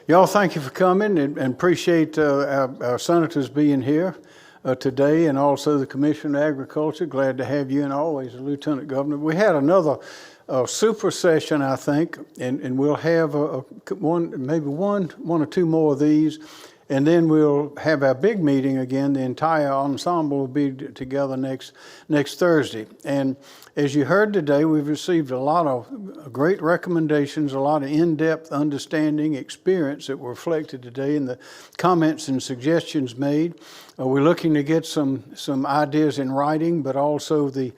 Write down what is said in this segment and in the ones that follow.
Y'all, thank you for coming and appreciate our senators being here today, and also the Commissioner of Agriculture. Glad to have you, and always the Lieutenant Governor. We had another super session, I think, and we'll have maybe one or two more of these, and then we'll have our big meeting again. The entire ensemble will be together next Thursday. And as you heard today, we've received a lot of great recommendations, a lot of in-depth understanding, experience that were reflected today in the comments and suggestions made. We're looking to get some ideas in writing, but also the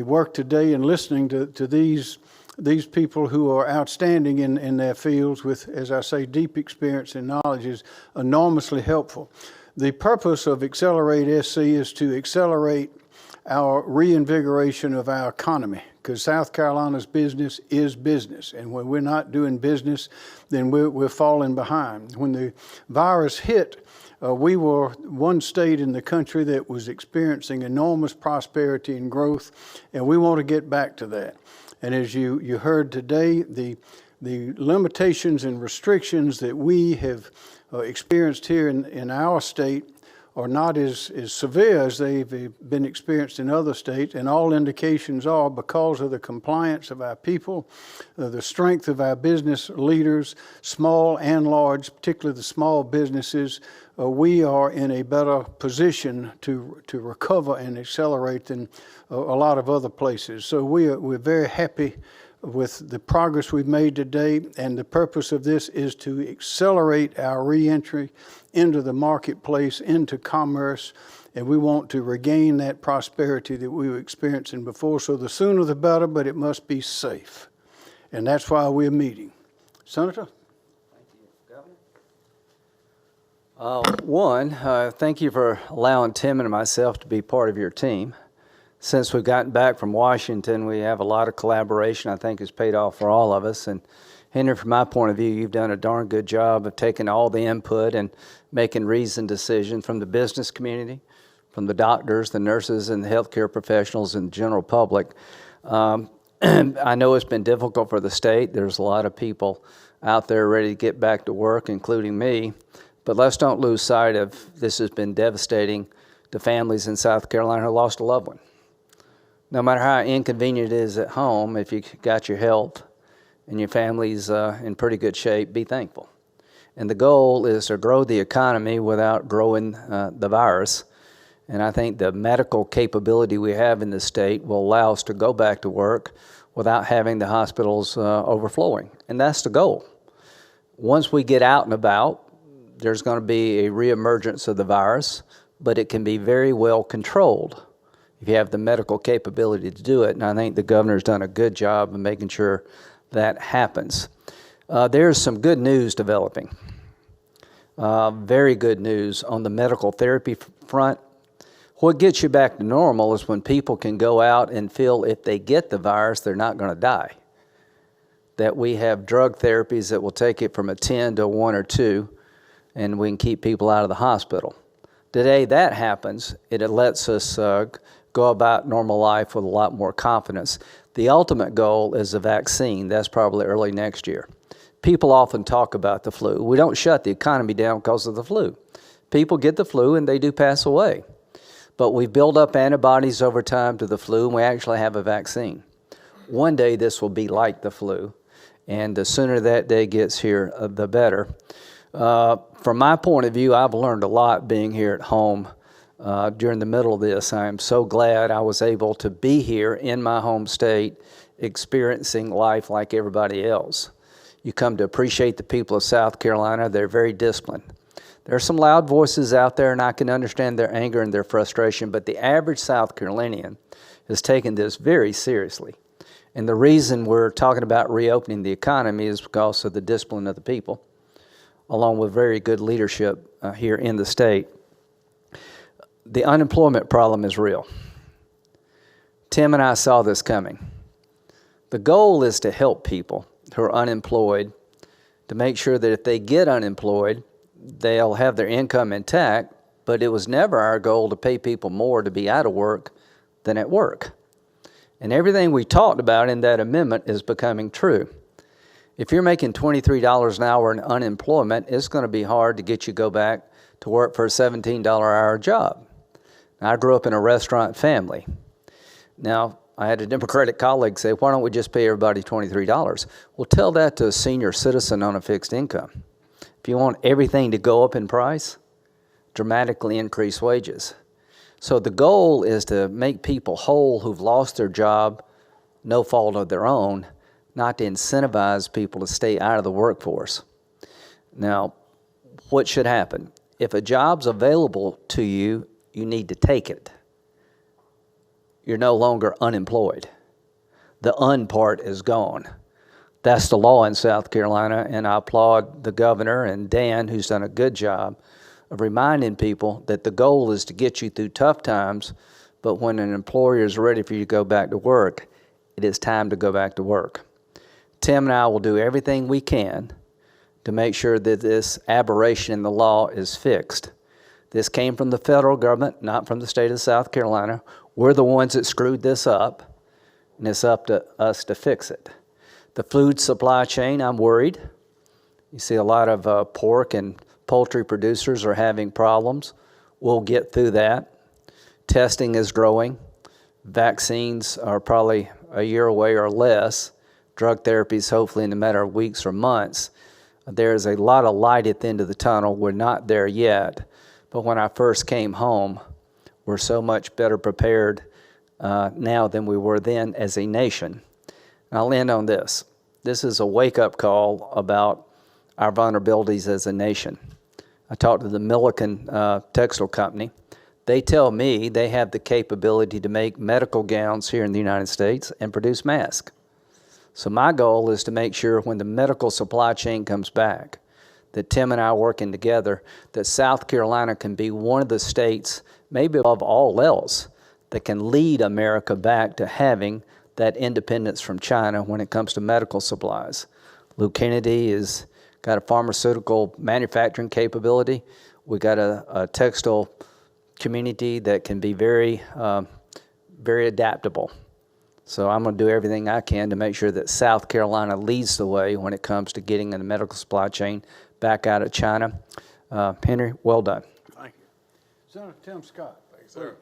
work today and listening to these people who are outstanding in their fields with, as I say, deep experience and knowledge is enormously helpful. The purpose of AccelerateSC is to accelerate our reinvigoration of our economy, because South Carolina's business is business, and when we're not doing business, then we're falling behind. When the virus hit, we were one state in the country that was experiencing enormous prosperity and growth, and we want to get back to that. And as you heard today, the limitations and restrictions that we have experienced here in our state are not as severe as they've been experienced in other states, and all indications are because of the compliance of our people, the strength of our business leaders, small and large, particularly the small businesses. We are in a better position to recover and accelerate than a lot of other places. So we're very happy with the progress we've made today, and the purpose of this is to accelerate our reentry into the marketplace, into commerce, and we want to regain that prosperity that we were experiencing before. So the sooner the better, but it must be safe, and that's why we're meeting. Senator? Thank you, Governor. Thank you for allowing Tim and myself to be part of your team. Since we've gotten back from Washington, we have a lot of collaboration I think has paid off for all of us. And Henry, from my point of view, you've done a darn good job of taking all the input and making reasoned decisions from the business community, from the doctors, the nurses, and the healthcare professionals and the general public. I know it's been difficult for the state. There's a lot of people out there ready to get back to work, including me. But let's don't lose sight of this has been devastating to families in South Carolina who lost a loved one. No matter how inconvenient it is at home, if you got your health and your family's in pretty good shape, be thankful. And the goal is to grow the economy without growing the virus. And I think the medical capability we have in the state will allow us to go back to work without having the hospitals overflowing. And that's the goal. Once we get out and about, there's going to be a reemergence of the virus, but it can be very well controlled if you have the medical capability to do it. And I think the governor's done a good job of making sure that happens. There's some good news developing. Very good news on the medical therapy front. What gets you back to normal is when people can go out and feel if they get the virus, they're not going to die. That we have drug therapies that will take it from a 10 to a 1 or 2, and we can keep people out of the hospital. Today that happens, it lets us go about normal life with a lot more confidence. The ultimate goal is a vaccine. That's probably early next year. People often talk about the flu. We don't shut the economy down because of the flu. People get the flu and they do pass away. But we've built up antibodies over time to the flu, and we actually have a vaccine. One day this will be like the flu, and the sooner that day gets here, the better. From my point of view, I've learned a lot being here at home during the middle of this. I am so glad I was able to be here in my home state, experiencing life like everybody else. You come to appreciate the people of South Carolina. They're very disciplined. There are some loud voices out there, and I can understand their anger and their frustration, but the average South Carolinian has taken this very seriously. And the reason we're talking about reopening the economy is because of the discipline of the people, along with very good leadership here in the state. The unemployment problem is real. Tim and I saw this coming. The goal is to help people who are unemployed to make sure that if they get unemployed, they'll have their income intact, but it was never our goal to pay people more to be out of work than at work. And everything we talked about in that amendment is becoming true. If you're making $23 an hour in unemployment, it's going to be hard to get you to go back to work for a $17 an hour job. Now, I grew up in a restaurant family. Now, I had a Democratic colleague say, why don't we just pay everybody $23? Well, tell that to a senior citizen on a fixed income. If you want everything to go up in price, dramatically increase wages. So the goal is to make people whole who've lost their job, no fault of their own, not to incentivize people to stay out of the workforce. Now, what should happen? If a job's available to you, you need to take it. You're no longer unemployed. The un part is gone. That's the law in South Carolina, and I applaud the governor and Dan, who's done a good job of reminding people that the goal is to get you through tough times, but when an employer is ready for you to go back to work, it is time to go back to work. Tim and I will do everything we can to make sure that this aberration in the law is fixed. This came from the federal government, not from the state of South Carolina. We're the ones that screwed this up, and it's up to us to fix it. The food supply chain, I'm worried. You see a lot of pork and poultry producers are having problems. We'll get through that. Testing is growing. Vaccines are probably a year away or less. Drug therapies hopefully in a matter of weeks or months. There's a lot of light at the end of the tunnel. We're not there yet. But when I first came home, we're so much better prepared now than we were then as a nation. And I'll end on this. This is a wake-up call about our vulnerabilities as a nation. I talked to the Milliken textile company. They tell me they have the capability to make medical gowns here in the United States and produce masks. So my goal is to make sure when the medical supply chain comes back, that Tim and I are working together, that South Carolina can be one of the states, maybe above all else, that can lead America back to having that independence from China when it comes to medical supplies. Lou Kennedy has got a pharmaceutical manufacturing capability. We got a textile community that can be very adaptable. So I'm going to do everything I can to make sure that South Carolina leads the way when it comes to getting in the medical supply chain back out of China. Henry, well done. Thank you. Senator Tim Scott. Thanks, sir.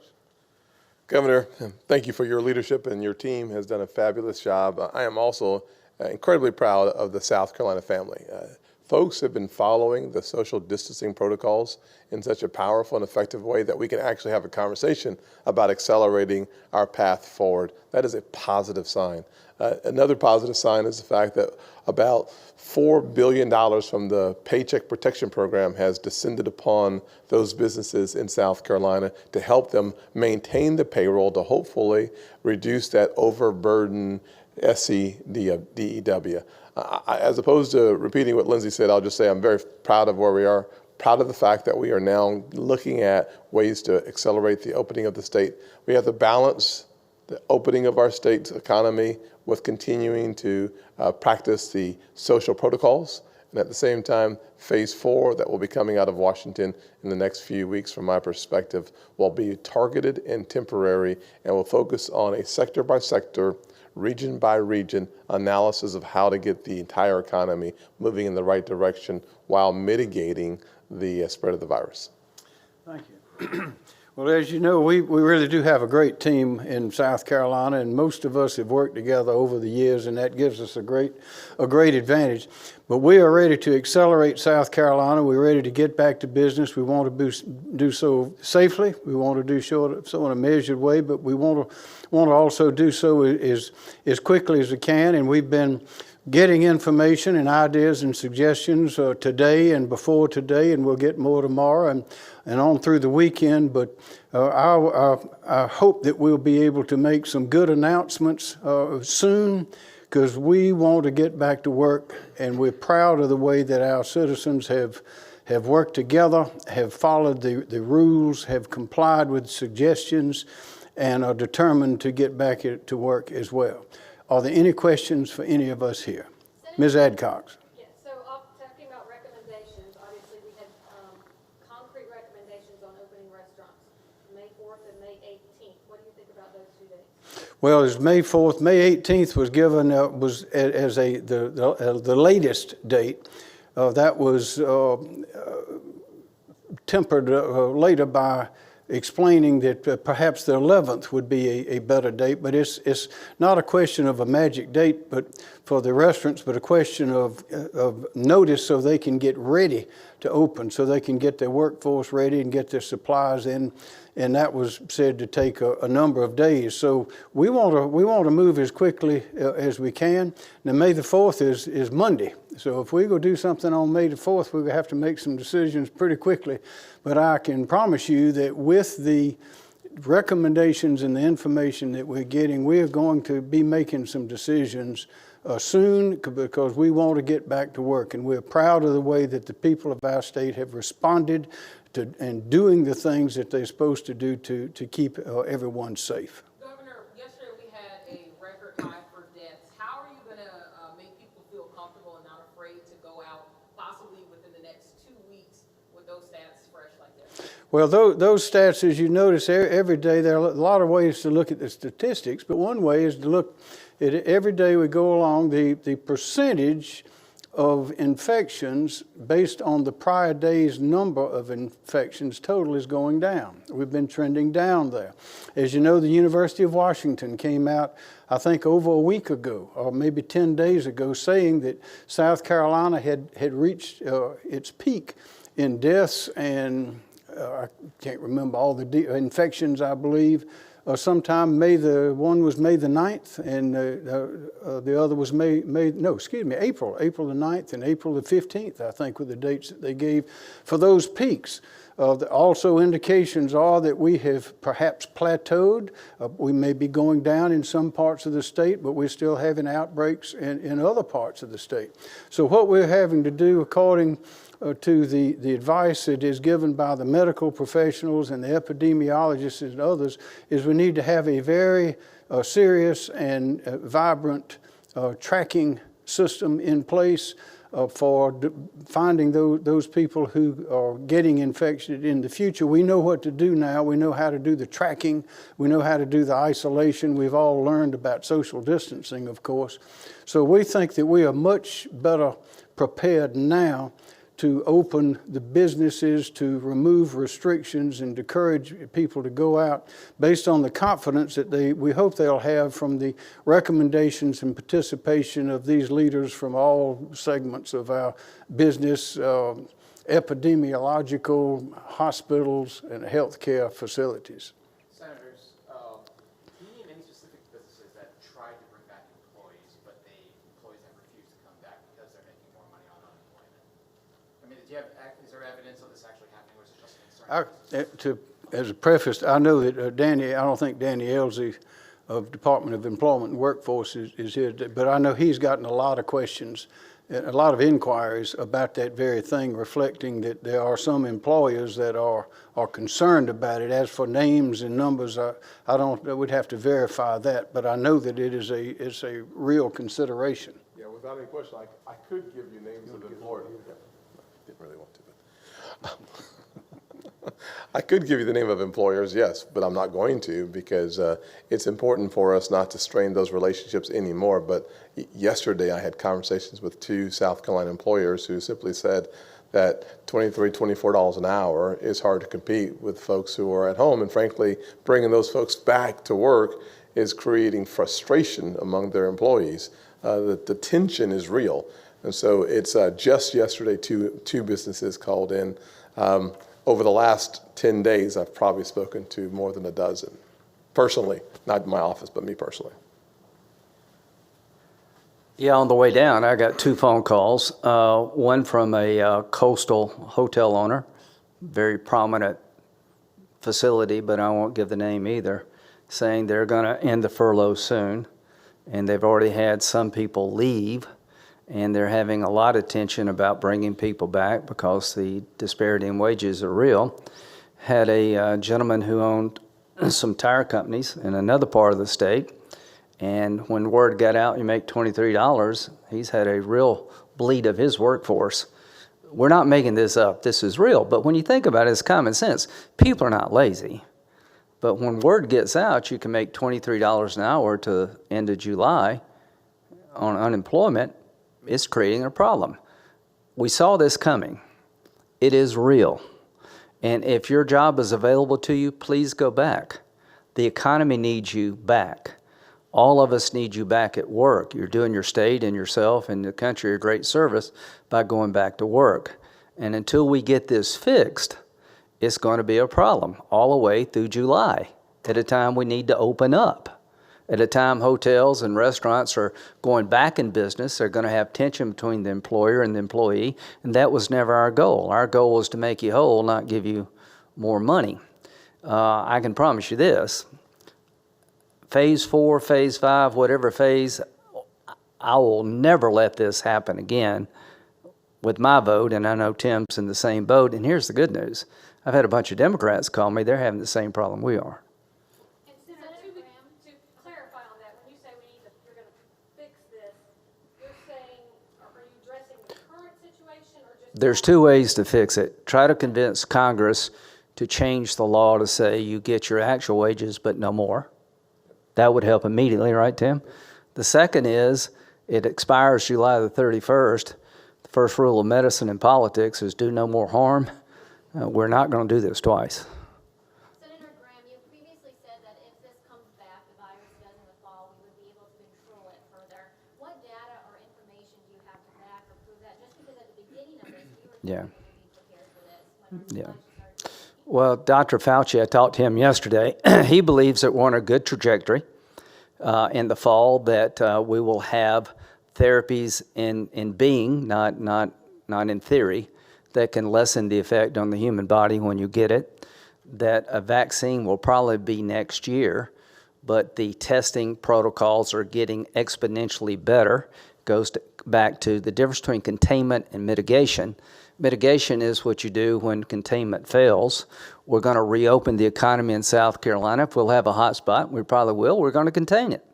Governor, thank you for your leadership, and your team has done a fabulous job. I am also incredibly proud of the South Carolina family. Folks have been following the social distancing protocols in such a powerful and effective way that we can actually have a conversation about accelerating our path forward. That is a positive sign. Another positive sign is the fact that about $4 billion from the Paycheck Protection Program has descended upon those businesses in South Carolina to help them maintain the payroll, to hopefully reduce that overburden SC DEW. As opposed to repeating what Lindsey said, I'll just say I'm very proud of where we are, proud of the fact that we are now looking at ways to accelerate the opening of the state. We have to balance the opening of our state's economy with continuing to practice the social protocols. And at the same time, phase 4 that will be coming out of Washington in the next few weeks, from my perspective, will be targeted and temporary and will focus on a sector by sector, region by region analysis of how to get the entire economy moving in the right direction while mitigating the spread of the virus. Thank you. Well, as you know, we really do have a great team in South Carolina, and most of us have worked together over the years, and that gives us a great advantage. But we are ready to accelerate South Carolina. We're ready to get back to business. We want to do so safely. We want to do so in a measured way, but we want to also do so as quickly as we can. And we've been getting information and ideas and suggestions today and before today, and we'll get more tomorrow and on through the weekend. But I hope that we'll be able to make some good announcements soon, because we want to get back to work, and we're proud of the way that our citizens have worked together, have followed the rules, have complied with suggestions, and are determined to get back to work as well. Are there any questions for any of us here? Ms. Adcox. Yes, so talking about recommendations, obviously we had concrete recommendations on opening restaurants, May 4th and May 18th. What do you think about those 2 dates? Well, it's May 4th. May 18th was given was as the latest date. That was tempered later by explaining that perhaps the 11th would be a better date, but it's not a question of a magic date but for the restaurants, but a question of notice so they can get ready to open, so they can get their workforce ready and get their supplies in, and that was said to take a number of days. So we want to move as quickly as we can. Now May the 4th is Monday, so if we go do something on May the 4th, we're going to have to make some decisions pretty quickly. But I can promise you that with the recommendations and the information that we're getting, we are going to be making some decisions soon, because we want to get back to work, and we're proud of the way that the people of our state have responded to and doing the things that they're supposed to do to keep everyone safe. Governor, yesterday we had a record high for deaths. How are you going to make people feel comfortable and not afraid to go out possibly within the next 2 weeks with those stats fresh like that? Well, those stats, as you notice, every day there are a lot of ways to look at the statistics, but one way is to look at every day we go along, the percentage of infections based on the prior day's number of infections total is going down. We've been trending down there. As you know, the University of Washington came out, I think, over a week ago, or maybe 10 days ago, saying that South Carolina had reached its peak in deaths and I can't remember all the infections, I believe. Sometime one was May the 9th, and the other was April the 9th and April the 15th, I think, were the dates that they gave for those peaks. Also, indications are that we have perhaps plateaued. We may be going down in some parts of the state, but we're still having outbreaks in other parts of the state. So what we're having to do, according to the advice that is given by the medical professionals and the epidemiologists and others, is we need to have a very serious and vibrant tracking system in place for finding those people who are getting infected in the future. We know what to do now. We know how to do the tracking. We know how to do the isolation. We've all learned about social distancing, of course. So we think that we are much better prepared now to open the businesses, to remove restrictions, and to encourage people to go out based on the confidence that we hope they'll have from the recommendations and participation of these leaders from all segments of our business, epidemiological, hospitals, and healthcare facilities. Senators, can you name any specific businesses that tried to bring back employees, but the employees have refused to come back because they're making more money on unemployment? I mean, is there evidence of this actually happening, or is it just a concern? As a preface, I know that I don't think Danny Elsie of Department of Employment and Workforce is here today, but I know he's gotten a lot of questions, a lot of inquiries about that very thing, reflecting that there are some employers that are concerned about it. As for names and numbers, I would have to verify that, but I know that it's a real consideration. Yeah, without any question, I could give you names of employers. Didn't really want to, but I could give you the name of employers, yes, but I'm not going to, because it's important for us not to strain those relationships anymore. But yesterday I had conversations with 2 South Carolina employers who simply said that $23, $24 an hour is hard to compete with folks who are at home. And frankly, bringing those folks back to work is creating frustration among their employees. The tension is real. And so it's just yesterday, two businesses called in. Over the last 10 days, I've probably spoken to more than a dozen. Personally, not in my office, but me personally. Yeah, on the way down, I got 2 phone calls. One from a coastal hotel owner, very prominent facility, but I won't give the name either, saying they're going to end the furlough soon, and they've already had some people leave, and they're having a lot of tension about bringing people back because the disparity in wages are real. Had a gentleman who owned some tire companies in another part of the state, and when word got out you make $23, he's had a real bleed of his workforce. We're not making this up. This is real. But when you think about it, it's common sense. People are not lazy. But when word gets out, you can make $23 an hour to the end of July on unemployment. It's creating a problem. We saw this coming. It is real. And if your job is available to you, please go back. The economy needs you back. All of us need you back at work. You're doing your state and yourself and the country a great service by going back to work. And until we get this fixed, it's going to be a problem all the way through July, at a time we need to open up. At a time hotels and restaurants are going back in business, they're going to have tension between the employer and the employee, and that was never our goal. Our goal was to make you whole, not give you more money. I can promise you this, phase 4, phase 5, whatever phase, I will never let this happen again with my vote, and I know Tim's in the same boat. And here's the good news. I've had a bunch of Democrats call me. They're having the same problem we are. And Senator Graham, to clarify on that, when you say you're going to fix this, you're saying, are you addressing the current situation or just? There's two ways to fix it. Try to convince Congress to change the law to say you get your actual wages but no more. That would help immediately, right, Tim? The second is it expires July the 31st. The first rule of medicine and politics is do no more harm. We're not going to do this twice. Senator Graham, you previously said that if this comes back, the virus does in the fall, we would be able to control it further. What data or information do you have to back or prove that? Just because at the beginning of this, we were Yeah. told we would be prepared for this. When Yeah. our budget started. Well, Dr. Fauci, I talked to him yesterday. He believes that we're on a good trajectory in the fall, that we will have therapies in being, not in theory, that can lessen the effect on the human body when you get it, that a vaccine will probably be next year, but the testing protocols are getting exponentially better. Goes back to the difference between containment and mitigation. Mitigation is what you do when containment fails. We're going to reopen the economy in South Carolina. If we'll have a hot spot, we probably will, we're going to contain it.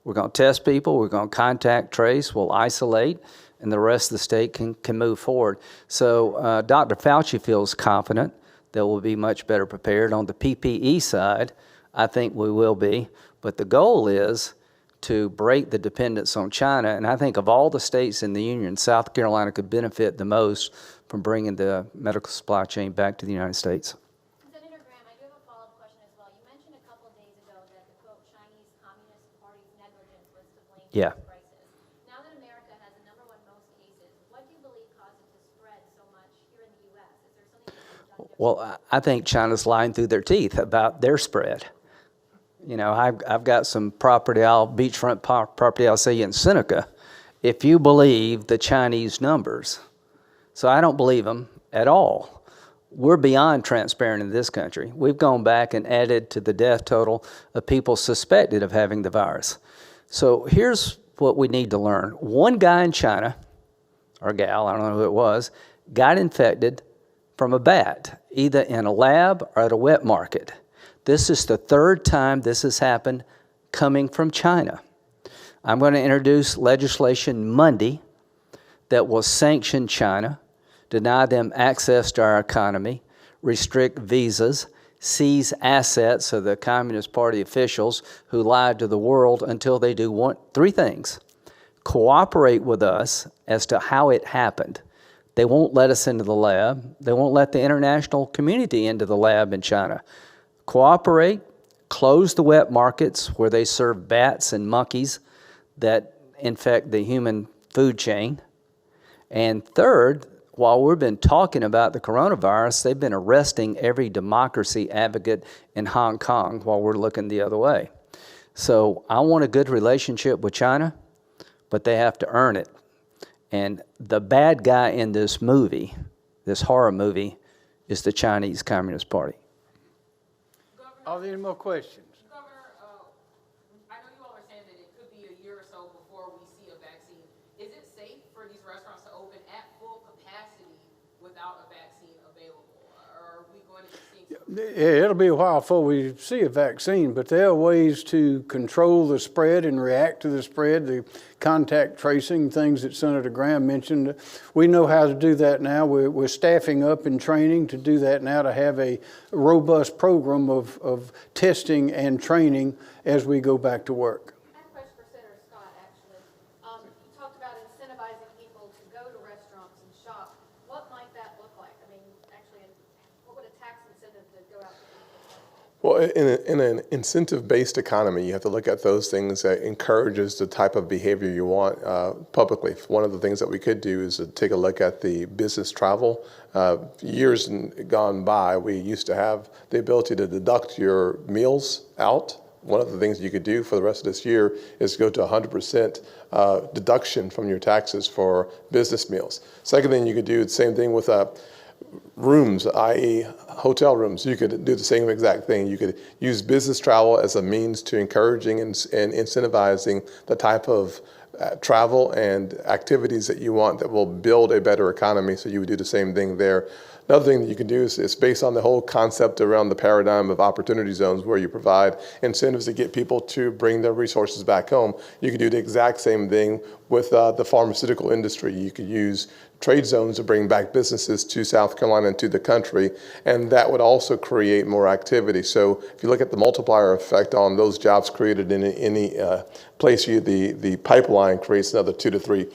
We're going to test people, we're going to contact trace, we'll isolate, and the rest of the state can move forward. So Dr. Fauci feels confident that we'll be much better prepared. On the PPE side, I think we will be. But the goal is to break the dependence on China. And I think of all the states in the Union, South Carolina could benefit the most from bringing the medical supply chain back to the United States. Senator Graham, I do have a follow-up question as well. You mentioned a couple of days ago that the, quote, Chinese Communist Party's negligence was to blame for Yeah. this crisis. Now that America has the #1 most cases, what do you believe caused it to spread so much here in the U.S.? Is there something that you've done differently? Well, I think China's lying through their teeth about their spread. You know, I've got some beachfront property, I'll say in Seneca. If you believe the Chinese numbers, so I don't believe them at all. We're beyond transparent in this country. We've gone back and added to the death total of people suspected of having the virus. So here's what we need to learn. One guy in China, or gal, I don't know who it was, got infected from a bat, either in a lab or at a wet market. This is the third time this has happened coming from China. I'm going to introduce legislation Monday that will sanction China, deny them access to our economy, restrict visas, seize assets of the Communist Party officials who lied to the world until they do three things. Cooperate with us as to how it happened. They won't let us into the lab. They won't let the international community into the lab in China. Cooperate, close the wet markets where they serve bats and monkeys that infect the human food chain. And third, while we've been talking about the coronavirus, they've been arresting every democracy advocate in Hong Kong while we're looking the other way. So I want a good relationship with China, but they have to earn it. And the bad guy in this movie, this horror movie, is the Chinese Communist Party. Are there any more questions? Governor, I know you all are saying that it could be a year or so before we see a vaccine. Is it safe for these restaurants to open at full capacity without a vaccine available? Or we going to be seeing? Yeah, it'll be a while before we see a vaccine, but there are ways to control the spread and react to the spread, the contact tracing, things that Senator Graham mentioned. We know how to do that now. We're staffing up and training to do that now, to have a robust program of testing and training as we go back to work. I have a question for Senator Scott, actually. You talked about incentivizing people to go to restaurants and shop. What might that look like? I mean, actually, what would a tax incentive to go out to eat look like? Well, in an incentive-based economy, you have to look at those things that encourages the type of behavior you want publicly. One of the things that we could do is to take a look at the business travel. Years gone by, we used to have the ability to deduct your meals out. One of the things you could do for the rest of this year is go to 100% deduction from your taxes for business meals. Second thing you could do, the same thing with rooms, i.e. hotel rooms. You could do the same exact thing. You could use business travel as a means to encouraging and incentivizing the type of travel and activities that you want that will build a better economy, so you would do the same thing there. Another thing that you can do is based on the whole concept around the paradigm of opportunity zones, where you provide incentives to get people to bring their resources back home. You can do the exact same thing with the pharmaceutical industry. You could use trade zones to bring back businesses to South Carolina and to the country, and that would also create more activity. So if you look at the multiplier effect on those jobs created in any place, the pipeline creates another 2 to 3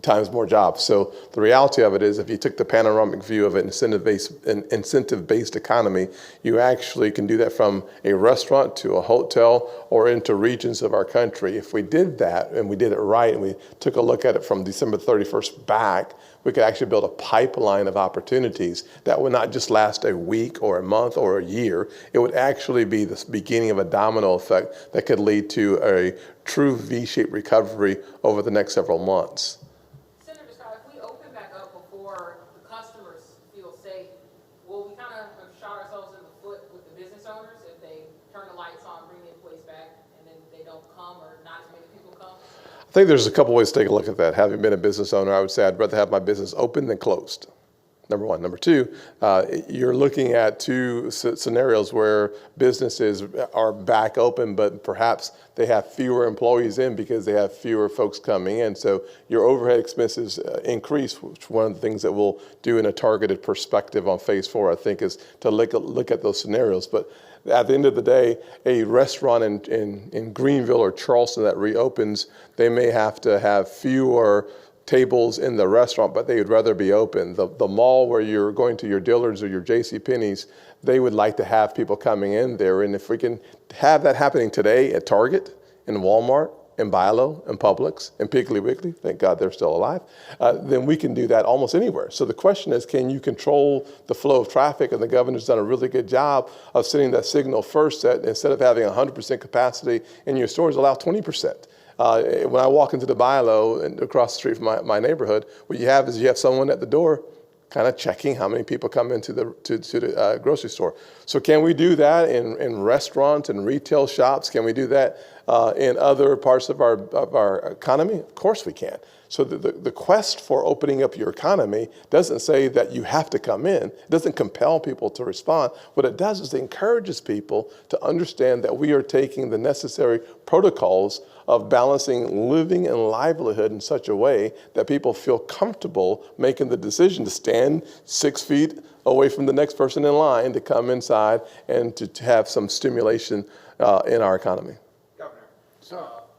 times more jobs. So the reality of it is, if you took the panoramic view of an incentive-based economy, you actually can do that from a restaurant to a hotel or into regions of our country. If we did that and we did it right, and we took a look at it from December 31st back, we could actually build a pipeline of opportunities that would not just last a week or a month or a year. It would actually be the beginning of a domino effect that could lead to a true V-shaped recovery over the next several months. Senator Scott, if we open back up before the customers feel safe, will we kind of have shot ourselves in the foot with the business owners if they turn the lights on, bring the employees back, and then they don't come, or not as many people come? I think there's a couple ways to take a look at that. Having been a business owner, I would say I'd rather have my business open than closed. Number one. Number two, you're looking at two scenarios where businesses are back open, but perhaps they have fewer employees in because they have fewer folks coming in. So your overhead expenses increase, which one of the things that we'll do in a targeted perspective on phase 4, I think, is to look at those scenarios. But at the end of the day, a restaurant in Greenville or Charleston that reopens, they may have to have fewer tables in the restaurant, but they would rather be open. The mall where you're going to your Dillard's or your JCPenney's, they would like to have people coming in there. And if we can have that happening today at Target, in Walmart, in Bi-Lo, in Publix, in Piggly Wiggly, thank God they're still alive, then we can do that almost anywhere. So the question is, can you control the flow of traffic? And the governor's done a really good job of setting that signal first, that instead of having 100% capacity in your stores, allow 20%. When I walk into the Bi-Lo and across the street from my neighborhood, what you have is you have someone at the door kind of checking how many people come into the grocery store. So can we do that in restaurants and retail shops? Can we do that in other parts of our economy? Of course we can. So the quest for opening up your economy doesn't say that you have to come in. It doesn't compel people to respond. What it does is it encourages people to understand that we are taking the necessary protocols of balancing living and livelihood in such a way that people feel comfortable making the decision to stand 6 feet away from the next person in line to come inside and to have some stimulation in our economy. Governor,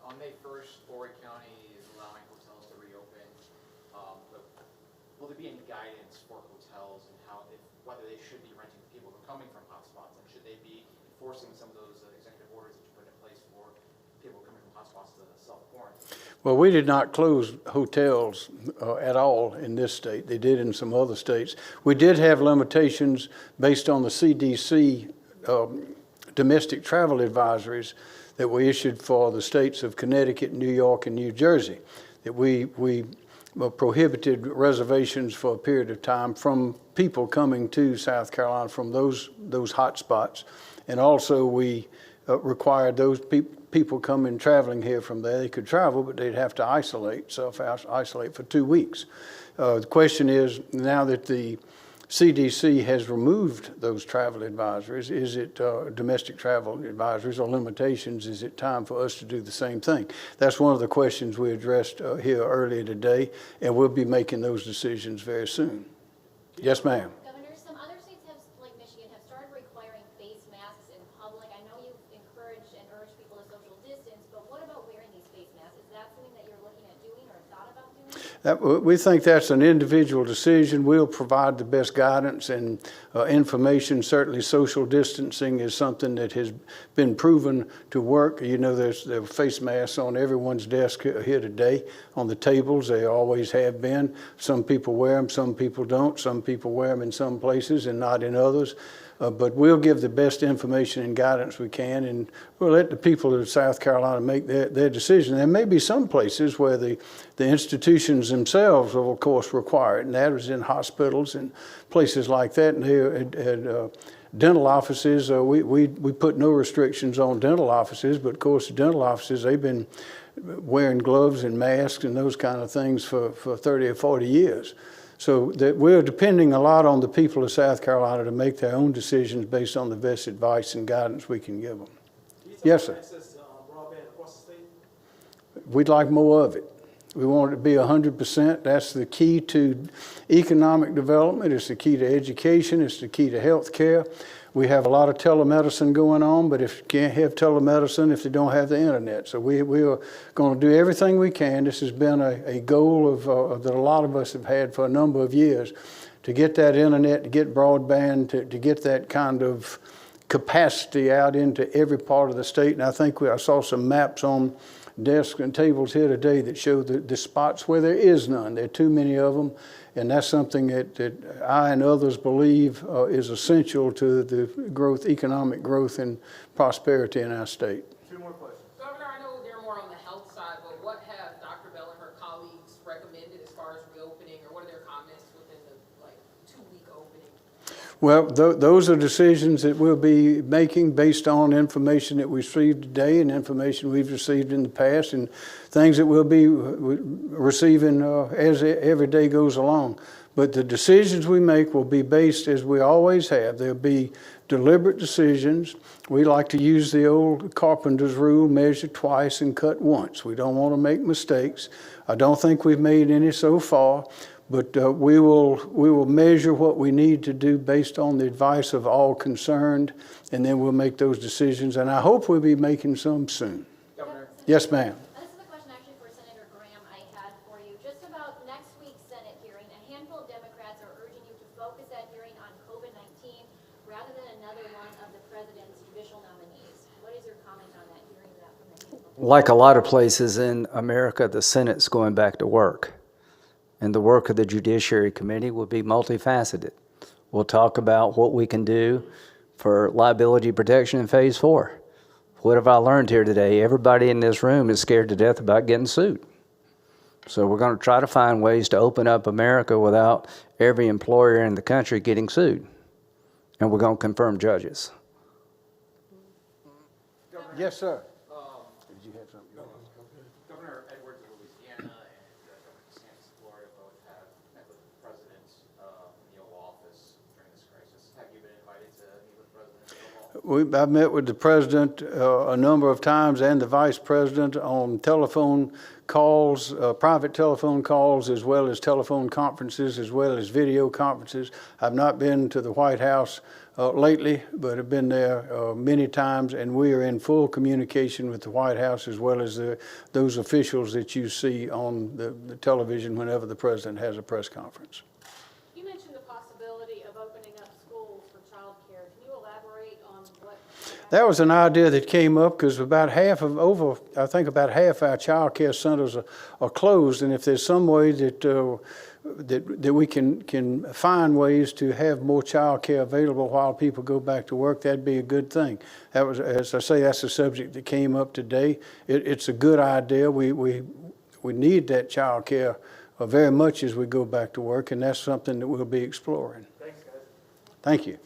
on May 1st, Warwick County is allowing hotels to reopen. But will there be any guidance for hotels and whether they should be renting to people who are coming from hotspots? And should they be enforcing some of those executive orders that you put in place for people coming from hotspots to self-quarantine? Well, we did not close hotels at all in this state. They did in some other states. We did have limitations based on the CDC domestic travel advisories that we issued for the states of Connecticut, New York, and New Jersey, that we prohibited reservations for a period of time from people coming to South Carolina from those hot spots. And also we required those people coming traveling here from there, they could travel, but they'd have to self-isolate for 2 weeks. The question is, now that the CDC has removed those travel advisories. Is it domestic travel advisories or limitations? Is it time for us to do the same thing? That's one of the questions we addressed here earlier today, and we'll be making those decisions very soon. Yes, ma'am. Governor, some other states have, like Michigan, have started requiring face masks in public. I know you've encouraged and urged people to social distance, but what about wearing these face masks? Is that something that you're looking at doing or thought about doing? We think that's an individual decision. We'll provide the best guidance and information. Certainly social distancing is something that has been proven to work. You know, there are face masks on everyone's desk here today, on the tables. They always have been. Some people wear them, some people don't. Some people wear them in some places and not in others. But we'll give the best information and guidance we can, and we'll let the people of South Carolina make their decision. There may be some places where the institutions themselves will, of course, require it, and that is in hospitals and places like that. And at dental offices, we put no restrictions on dental offices, but of course, the dental offices, they've been wearing gloves and masks and those kind of things for 30 or 40 years. So that we're depending a lot on the people of South Carolina to make their own decisions based on the best advice and guidance we can give them. Yes, sir. Access to broadband across the state? We'd like more of it. We want it to be 100%. That's the key to economic development. It's the key to education. It's the key to health care. We have a lot of telemedicine going on, but if you can't have telemedicine if they don't have the internet. So we are going to do everything we can. This has been a goal that a lot of us have had for a number of years, to get that internet, to get broadband, to get that kind of capacity out into every part of the state. And I think I saw some maps on desks and tables here today that show the spots where there is none. There are too many of them. And that's something that I and others believe is essential to the growth, economic growth and prosperity in our state. Two more questions. Governor, I know they're more on the health side, but what have Dr. Bell and her colleagues recommended as far as reopening, or what are their comments within the 2-week opening? Well, those are decisions that we'll be making based on information that we received today and information we've received in the past, and things that we'll be receiving as every day goes along. But the decisions we make will be based, as we always have. There'll be deliberate decisions. We like to use the old carpenter's rule: measure twice and cut once. We don't want to make mistakes. I don't think we've made any so far. But we will measure what we need to do based on the advice of all concerned, and then we'll make those decisions. And I hope we'll be making some soon. Governor? Yes, ma'am. This is a question actually for Senator Graham I had for you. Just about next week's Senate hearing, a handful of Democrats are urging you to focus that hearing on COVID-19 rather than another one of the president's judicial nominees. What is your comment on that, hearing that from the handful? Like a lot of places in America, the Senate's going back to work. And the work of the Judiciary Committee will be multifaceted. We'll talk about what we can do for liability protection in Phase 4. What have I learned here today? Everybody in this room is scared to death about getting sued. So we're going to try to find ways to open up America without every employer in the country getting sued. And we're going to confirm judges. Yes, sir. Did you have something? Governor Edwards of Louisiana and Governor DeSantis of Florida both have met with the president in the Oval Office during this crisis. Have you been invited to meet with the president in the Oval Office? I've met with the president a number of times, and the vice president, on telephone calls, private telephone calls, as well as telephone conferences, as well as video conferences. I've not been to the White House lately, but have been there many times, and we are in full communication with the White House, as well as those officials that you see on the television whenever the president has a press conference. You mentioned the possibility of opening up schools for childcare. Can you elaborate on what? That was an idea that came up because about half our child care centers are closed, and if there's some way that we can find ways to have more child care available while people go back to work, that'd be a good thing. That was, as I say, that's a subject that came up today. It's a good idea. We need that child care very much as we go back to work, and that's something that we'll be exploring. Thanks, guys. Thank you.